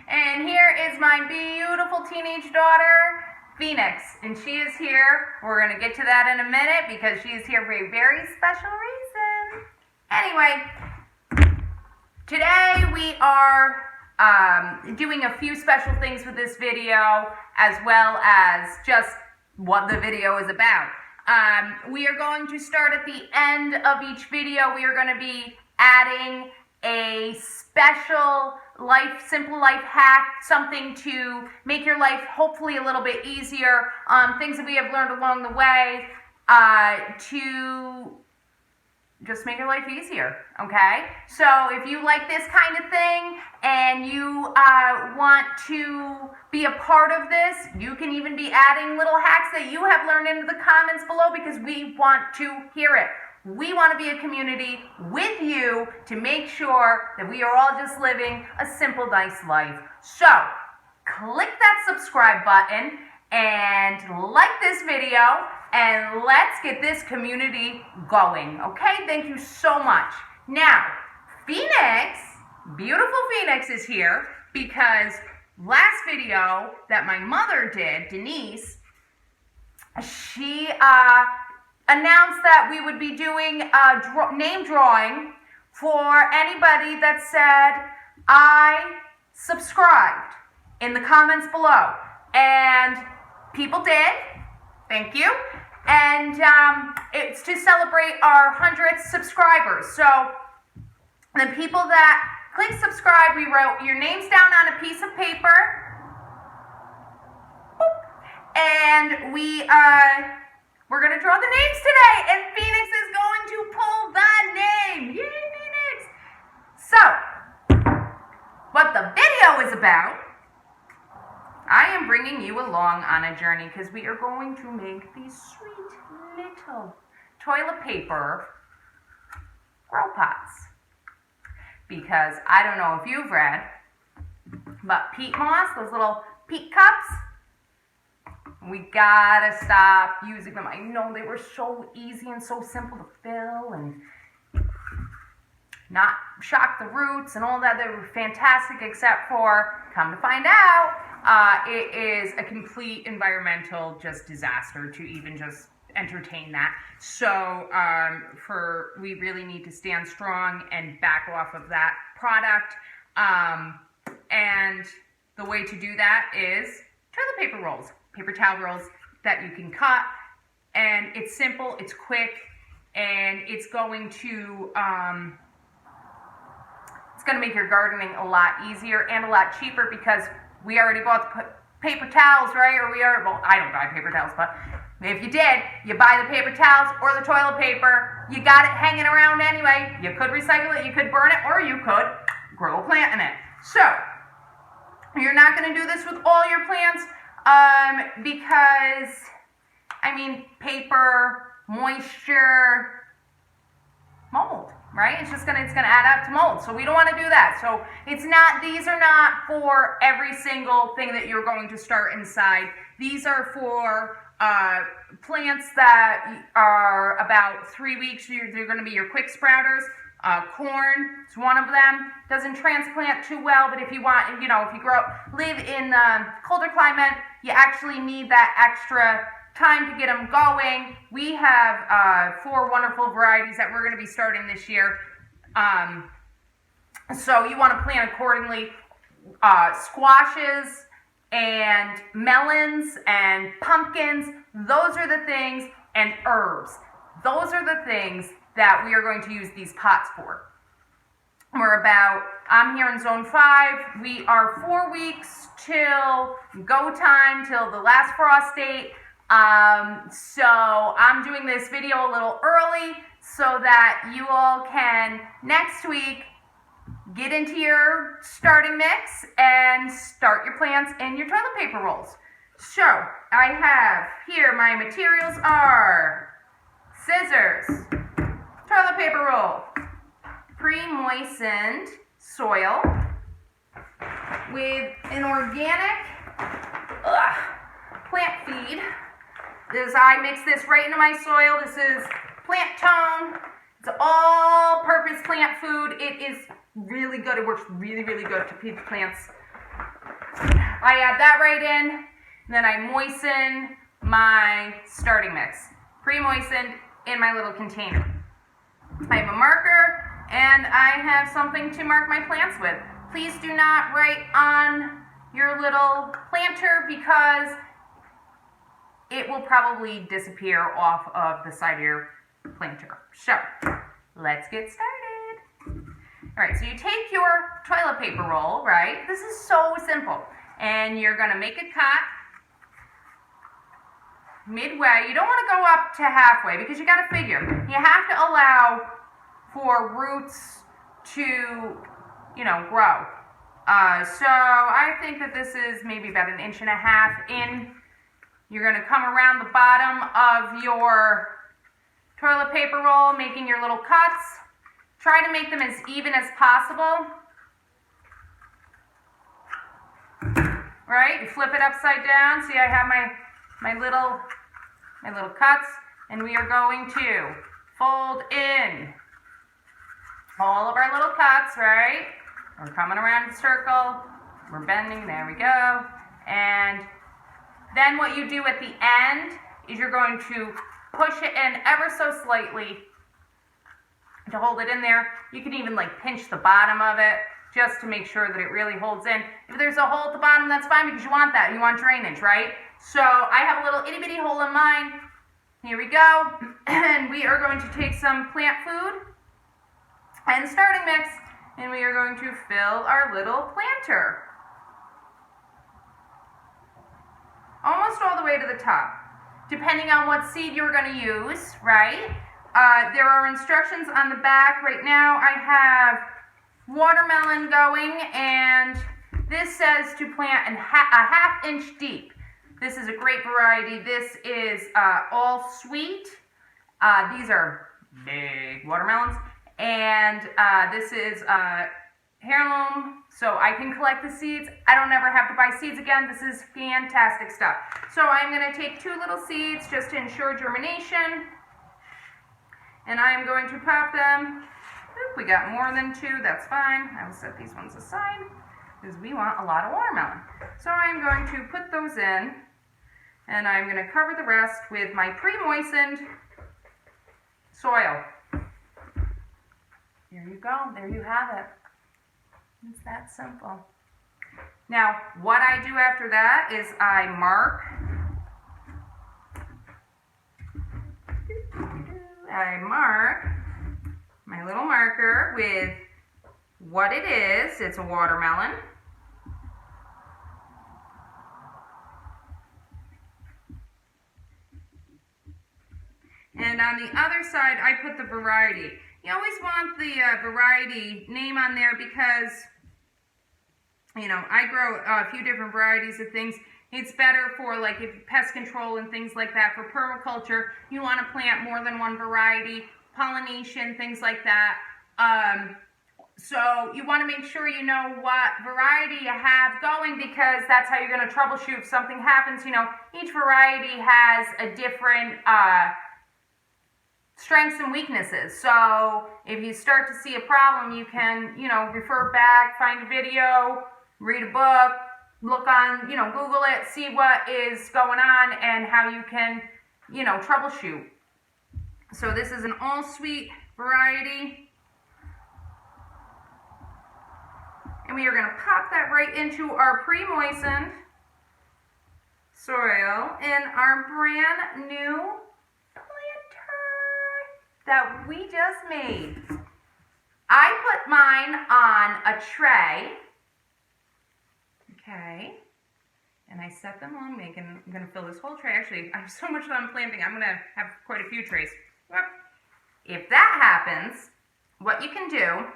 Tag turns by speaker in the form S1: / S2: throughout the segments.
S1: And here is my beautiful teenage daughter, Phoenix, and she is here. We're going to get to that in a minute because she is here for a very special reason. Anyway, today we are doing a few special things with this video, as well as just what the video is about. We are going to start at the end of each video. We are going to be adding a special simple life hack, something to make your life hopefully a little bit easier, things that we have learned along the way to just make your life easier, okay? So if you like this kind of thing and you want to be a part of this, you can even be adding little hacks that you have learned into the comments below because we want to hear it. We want to be a community with you to make sure that we are all just living a simple, nice life. So click that subscribe button and like this video, and let's get this community going, okay? Thank you so much. Now, Phoenix, beautiful Phoenix is here because last video that my mother did, Denise, she announced that we would be doing a name drawing for anybody that said, I subscribed in the comments below. And people did. Thank you. And it's to celebrate our 100th subscribers. So the people that clicked subscribe, we wrote your names down on a piece of paper. And we're going to draw the names today. And Phoenix is going to pull the name. Yay, Phoenix. So, what the video is about, I am bringing you along on a journey because we are going to make these sweet little toilet paper grow pots. Because I don't know if you've read, but peat moss, those little peat cups, we gotta stop using them. I know they were so easy and so simple to fill and not shock the roots and all that. They were fantastic, except for, come to find out, it is a complete environmental just disaster to even just entertain that. So we really need to stand strong and back off of that product. And the way to do that is toilet paper rolls, paper towel rolls that you can cut. And it's simple, it's quick, and it's going to make your gardening a lot easier and a lot cheaper because we already bought the paper towels, right? Well, I don't buy paper towels, but if you did, you buy the paper towels or the toilet paper. You got it hanging around anyway. You could recycle it, you could burn it, or you could grow a plant in it. So, you're not going to do this with all your plants because, I mean, paper, moisture, mold, right? It's gonna add up to mold. So we don't want to do that. So these are not for every single thing that you're going to start inside. These are for plants that are about 3 weeks. They're going to be your quick sprouters. Corn is one of them. Doesn't transplant too well, but if you want, if you live in colder climate, you actually need that extra time to get them going. We have 4 wonderful varieties that we're going to be starting this year. So you want to plant accordingly. Squashes and melons and pumpkins, those are the things, and herbs. Those are the things that we are going to use these pots for. I'm here in zone 5. We are 4 weeks till go time, till the last frost date. So I'm doing this video a little early so that you all can next week get into your starting mix and start your plants in your toilet paper rolls. So I have here, my materials are scissors, toilet paper roll, pre-moistened soil with an organic plant feed. I mix this right into my soil. This is Plant Tone. It's all-purpose plant food. It is really good. It works really, really good to keep the plants I add that right in, and then I moisten my starting mix. Pre-moistened in my little container. I have a marker, and I have something to mark my plants with. Please do not write on your little planter because it will probably disappear off of the side of your planter. So, let's get started. All right, so you take your toilet paper roll, right? This is so simple. And you're gonna make a cut midway. You don't wanna go up to halfway because you gotta figure. You have to allow for roots to, grow. So I think that this is maybe about 1.5 inches in. You're gonna come around the bottom of your toilet paper roll, making your little cuts. Try to make them as even as possible. Right? You flip it upside down. See, I have my little cuts, and we are going to fold in all of our little cuts, right? We're coming around in a circle. We're bending. There we go. And then what you do at the end is you're going to push it in ever so slightly to hold it in there. You can even pinch the bottom of it just to make sure that it really holds in. If there's a hole at the bottom, that's fine because you want that. You want drainage, right? So I have a little itty bitty hole in mine. Here we go. And we are going to take some plant food and starting mix, and we are going to fill our little planter. Almost all the way to the top, depending on what seed you're going to use, right? There are instructions on the back. Right now I have watermelon going, and this says to plant a 1/2 inch deep. This is a great variety. This is all sweet. These are big watermelons, and this is heirloom, so I can collect the seeds. I don't ever have to buy seeds again. This is fantastic stuff. So I'm going to take 2 little seeds just to ensure germination, and I am going to pop them. Oop, we got more than 2, that's fine. I will set these ones aside because we want a lot of watermelon. So I'm going to put those in, and I'm going to cover the rest with my pre-moistened soil. There you go. There you have it. It's that simple. Now, what I do after that is I mark. I mark my little marker with what it is. It's a watermelon. And on the other side, I put the variety. You always want the variety name on there because, I grow a few different varieties of things. It's better for if pest control and things like that. For permaculture, you want to plant more than one variety, pollination, things like that. So you want to make sure you know what variety you have going because that's how you're going to troubleshoot if something happens. Each variety has a different strengths and weaknesses. So if you start to see a problem, you can, refer back, find a video, read a book, look on, Google it, see what is going on and how you can, troubleshoot. So this is an all sweet variety. And we are going to pop that right into our pre-moistened soil in our brand new that we just made. I put mine on a tray, okay, and I set them on. I'm going to fill this whole tray. Actually, I have so much fun planting, I'm going to have quite a few trays. If that happens, what you can do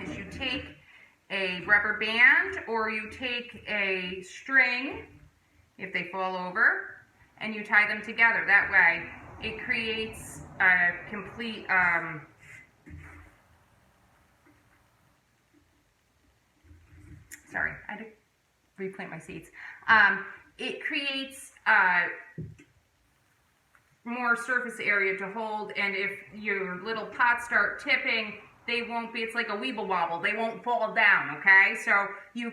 S1: is you take a rubber band or you take a string, if they fall over, and you tie them together. That way, it creates a complete sorry, I had to replant my seeds. It creates more surface area to hold, and if your little pots start tipping, they won't be, it's like a weeble wobble, they won't fall down, okay? So you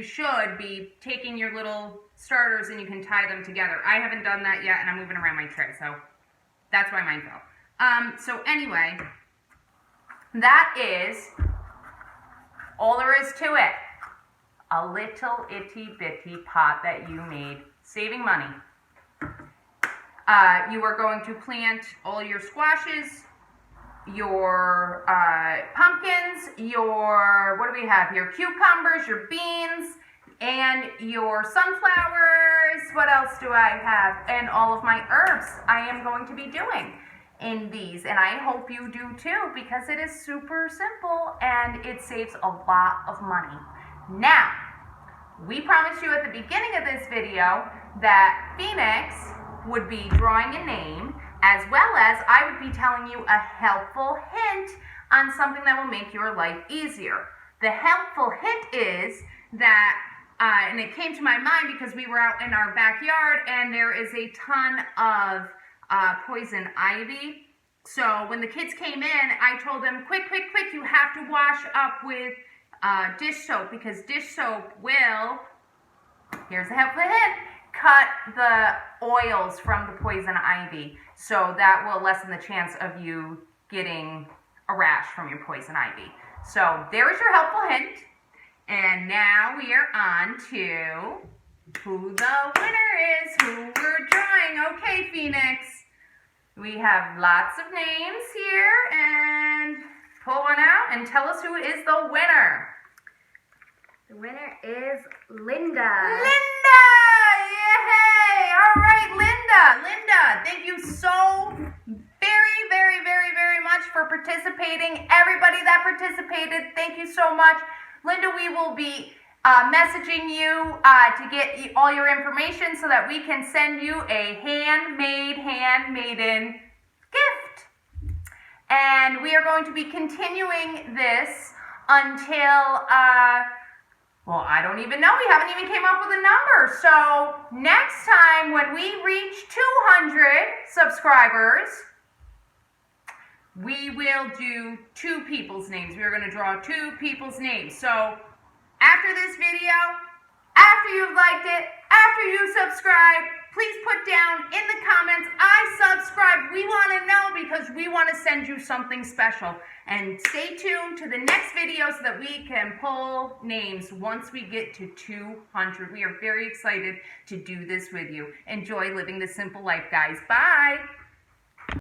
S1: should be taking your little starters and you can tie them together. I haven't done that yet, and I'm moving around my tray, so that's why mine fell. So anyway, that is all there is to it. A little itty bitty pot that you made, saving money. You are going to plant all your squashes, your pumpkins, your, what do we have here? Cucumbers, your beans, and your sunflowers. What else do I have? And all of my herbs I am going to be doing in these. And I hope you do too, because it is super simple and it saves a lot of money. Now, we promised you at the beginning of this video that Phoenix would be drawing a name, as well as I would be telling you a helpful hint on something that will make your life easier. The helpful hint is that, and it came to my mind because we were out in our backyard and there is a ton of poison ivy. So when the kids came in, I told them, quick, quick, quick, you have to wash up with dish soap, because dish soap will, here's a helpful hint, cut the oils from the poison ivy, so that will lessen the chance of you getting a rash from your poison ivy. So there is your helpful hint, and now we are on to who the winner is, who we're drawing. Okay, Phoenix, we have lots of names here, and pull one out and tell us who is the winner.
S2: The winner is Linda.
S1: Linda! Yay! All right, Linda. Linda, thank you so very, very, very, very much for participating. Everybody that participated, thank you so much. Linda, we will be messaging you to get all your information so that we can send you a handmaiden gift. And we are going to be continuing this until... well, I don't even know. We haven't even came up with a number. So next time when we reach 200 subscribers, we will do 2 people's names. We are going to draw 2 people's names. So after this video, after you've liked it, after you subscribe, please put down in the comments, I subscribed. We want to know because we want to send you something special. And stay tuned to the next video so that we can pull names once we get to 200. We are very excited to do this with you. Enjoy living the simple life, guys. Bye.